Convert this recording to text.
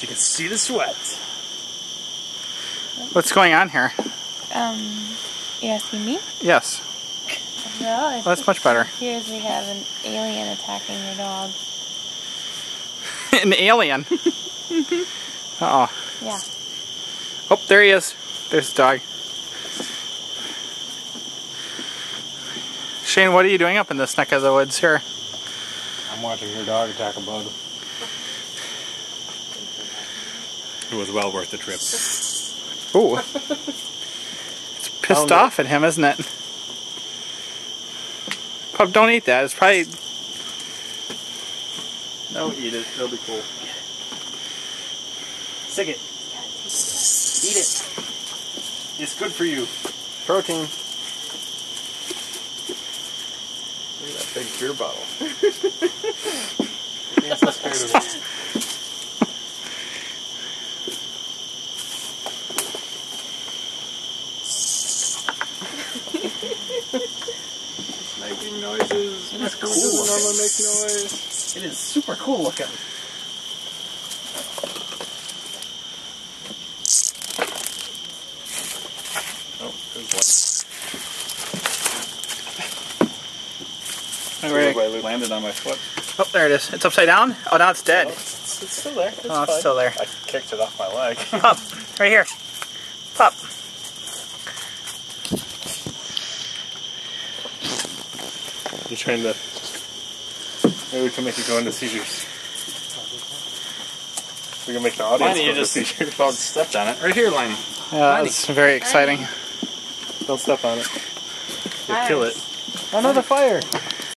you can see the sweat. What's going on here? You asking me? Yes. Well, That's much better. It appears we have an alien attacking your dog. An alien? Uh-oh. Yeah. Oh, there he is. There's the dog. Shane, what are you doing up in this neck of the woods here? I'm watching your dog attack a bug. It was well worth the trip. Ooh. It's pissed off at him, isn't it? Pup, don't eat that. It's probably... No, eat it. It'll be cool. Stick it. Eat it. It's good for you. Protein. Look at that big beer bottle. I'm so scared of it. Making noises. That's cool. Doesn't normally make noise. It is super cool looking. Oh, there's one. Right. Landed on my foot. Oh, there it is. It's upside down? Oh, now it's dead. Oh, it's still there. It's oh, it's fine. still there. I kicked it off my leg. Pup, right here. Pup. You're trying to... Maybe we can make it go into seizures. We can make the audience go into seizures. About stepped on it. Right here, Leinie. Yeah, that's very exciting. Don't step on it. You'll kill it. Another fire!